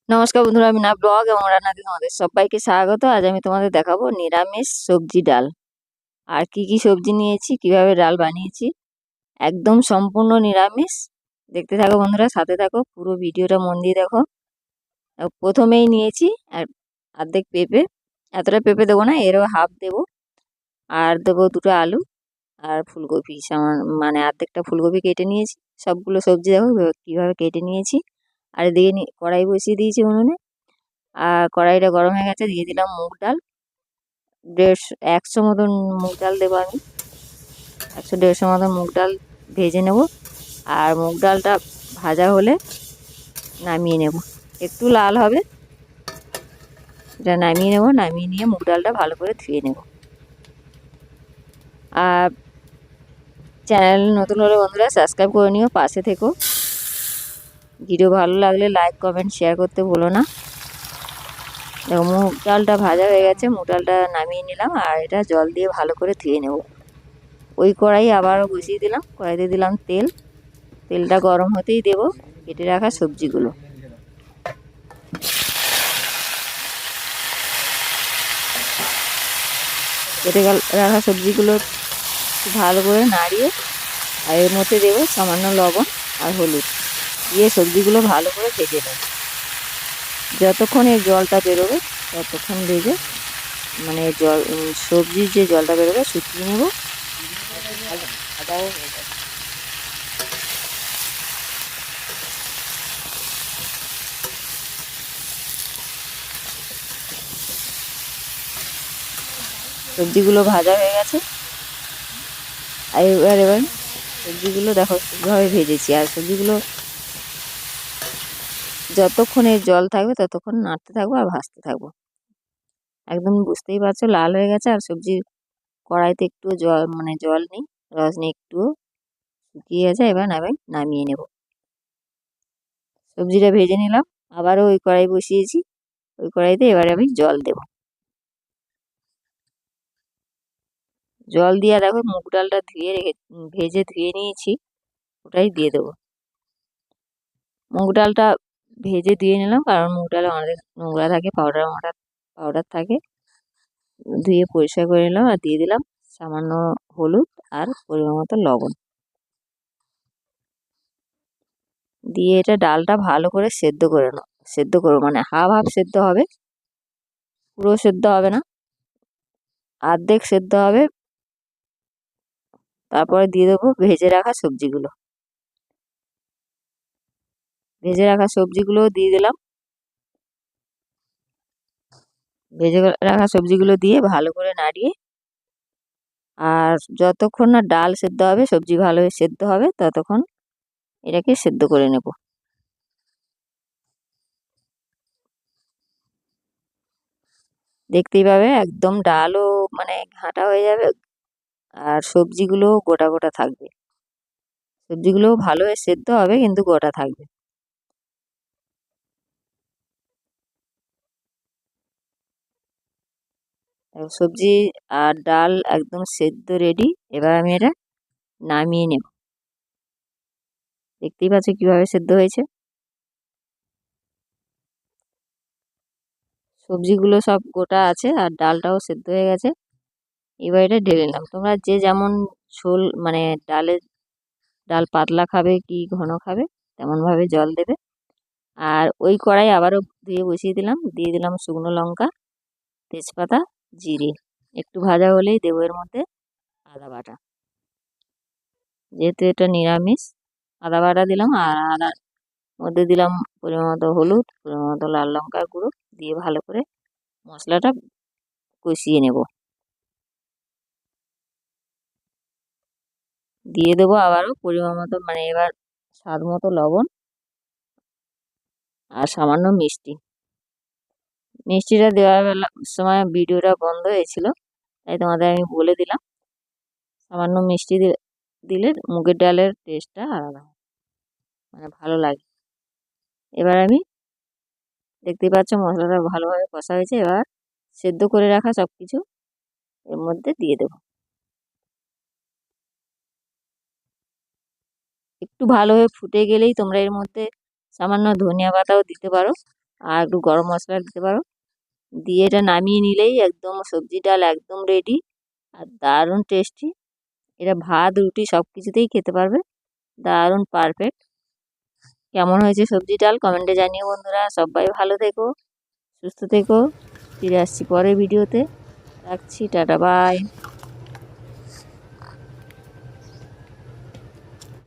নমস্কার বন্ধুরা, আমি না ব্লগ এবং রান্নাতে তোমাদের সবাইকে স্বাগত। আজ আমি তোমাদের দেখাবো নিরামিষ সবজি ডাল। আর কি কি সবজি নিয়েছি, কিভাবে ডাল বানিয়েছি, একদম সম্পূর্ণ নিরামিষ। দেখতে থাকো বন্ধুরা, সাথে থাকো, পুরো ভিডিওটা মন দিয়ে দেখো। প্রথমেই নিয়েছি অর্ধেক পেঁপে। এতটা পেঁপে দেবো না, এরও হাফ দেবো। আর দেবো দুটো আলু আর ফুলকপি, মানে অর্ধেকটা ফুলকপি কেটে নিয়েছি। সবগুলো সবজি দেখো কিভাবে কেটে নিয়েছি। আর এদিকে কড়াই বসিয়ে দিয়েছি উনুনে। আর কড়াইটা গরম হয়ে গেছে, দিয়ে দিলাম মুগ ডাল। 150 মতন মুগ ডাল দেবো আমি। 100-150 মতন মুগ ডাল ভেজে নেব। আর মুগ ডালটা ভাজা হলে নামিয়ে নেব, একটু লাল হবে, এটা নামিয়ে নেব। নামিয়ে নিয়ে মুগ ডালটা ভালো করে ধুয়ে নেব। আর চ্যানেল নতুন হলে বন্ধুরা সাবস্ক্রাইব করে নিও, পাশে থেকো। ভিডিও ভালো লাগলে লাইক কমেন্ট শেয়ার করতে ভুলো না। দেখো মুগ ডালটা ভাজা হয়ে গেছে, মুগ ডালটা নামিয়ে নিলাম। আর এটা জল দিয়ে ভালো করে ধুয়ে নেব। ওই কড়াই আবারও বসিয়ে দিলাম, কড়াইতে দিলাম তেল। তেলটা গরম হতেই দেব কেটে রাখা সবজিগুলো। কেটে রাখা সবজিগুলো ভালো করে নাড়িয়ে, আর এর মধ্যে দেবো সামান্য লবণ আর হলুদ দিয়ে সবজিগুলো ভালো করে ভেজে নেব। যতক্ষণ এর জলটা বেরোবে ততক্ষণ ভেজে, মানে সবজির যে জলটা বেরোবে শুকিয়ে নেব। ভাজাও হয়ে যাবে। সবজিগুলো ভাজা হয়ে গেছে। আর এবার সবজিগুলো দেখো কীভাবে ভেজেছি। আর সবজিগুলো যতক্ষণে জল থাকবে ততক্ষণ নাড়তে থাকবো আর ভাজতে থাকবো। একদম বুঝতেই পারছো লাল হয়ে গেছে। আর সবজির কড়াইতে একটু জল, মানে জল নেই, রস নেই, একটু শুকিয়ে গেছে। এবার নামিয়ে নেব। সবজিটা ভেজে নিলাম, আবারও ওই কড়াই বসিয়েছি। ওই কড়াইতে এবারে আমি জল দেব। জল দিয়ে দেখো মুগ ডালটা ভেজে ধুয়ে নিয়েছি, ওটাই দিয়ে দেবো। মুগ ডালটা ভেজে দিয়ে নিলাম, কারণ মুগ ডালে অনেক নোংরা থাকে, পাউডার থাকে। ধুয়ে পরিষ্কার করে নিলাম আর দিয়ে দিলাম সামান্য হলুদ আর পরিমাণ মতো লবণ। দিয়ে এটা ডালটা ভালো করে সেদ্ধ করো, মানে হাফ হাফ সেদ্ধ হবে, পুরো সেদ্ধ হবে না, অর্ধেক সেদ্ধ হবে। তারপরে দিয়ে দেবো ভেজে রাখা সবজিগুলো দিয়ে দিলাম। ভেজে রাখা সবজিগুলো দিয়ে ভালো করে নাড়িয়ে, আর যতক্ষণ না ডাল সেদ্ধ হবে, সবজি ভালোভাবে সেদ্ধ হবে, ততক্ষণ এটাকে সেদ্ধ করে নেব। দেখতেই পাবে একদম ডালও মানে ঘাঁটা হয়ে যাবে, আর সবজিগুলো গোটা গোটা থাকবে। সবজিগুলো ভালোভাবে সেদ্ধ হবে কিন্তু গোটা থাকবে। সবজি আর ডাল একদম সেদ্ধ রেডি। এবার আমি এটা নামিয়ে নেব। দেখতেই পাচ্ছ কিভাবে সেদ্ধ হয়েছে। সবজিগুলো সব গোটা আছে আর ডালটাও সেদ্ধ হয়ে গেছে। এবার এটা ঢেলে নিলাম। তোমরা যে যেমন ঝোল, মানে ডাল পাতলা খাবে কি ঘন খাবে তেমনভাবে জল দেবে। আর ওই কড়াই আবারও ধুয়ে বসিয়ে দিলাম, দিয়ে দিলাম শুকনো লঙ্কা, তেজপাতা, জিরে। একটু ভাজা হলেই দেবো এর মধ্যে আদা বাটা। যেহেতু এটা নিরামিষ, আদা বাটা দিলাম। আর আদার মধ্যে দিলাম পরিমাণ মতো হলুদ, পরিমাণ মতো লাল লঙ্কার গুঁড়ো, দিয়ে ভালো করে মশলাটা কষিয়ে নেব। দিয়ে দেবো আবারও পরিমাণ মতো, মানে এবার স্বাদ মতো লবণ আর সামান্য মিষ্টি। মিষ্টিটা দেওয়ার সময় ভিডিওটা বন্ধ হয়েছিল, তাই তোমাদের আমি বলে দিলাম। সামান্য মিষ্টি দিলে মুগের ডালের টেস্টটা আলাদা হয়, মানে ভালো লাগে। এবার আমি, দেখতেই পাচ্ছ মশলাটা ভালোভাবে কষা হয়েছে। এবার সেদ্ধ করে রাখা সব কিছু এর মধ্যে দিয়ে দেবো। একটু ভালোভাবে ফুটে গেলেই তোমরা এর মধ্যে সামান্য ধনিয়া পাতাও দিতে পারো। আর একটু গরম মশলা দিতে পারো। দিয়ে এটা নামিয়ে নিলেই একদম সবজি ডাল একদম রেডি আর দারুণ টেস্টি। এটা ভাত রুটি সব কিছুতেই খেতে পারবে, দারুণ পারফেক্ট। কেমন হয়েছে সবজি ডাল কমেন্টে জানিও বন্ধুরা। সবাই ভালো থেকো, সুস্থ থেকো। ফিরে আসছি পরের ভিডিওতে। রাখছি, টাটা বাই।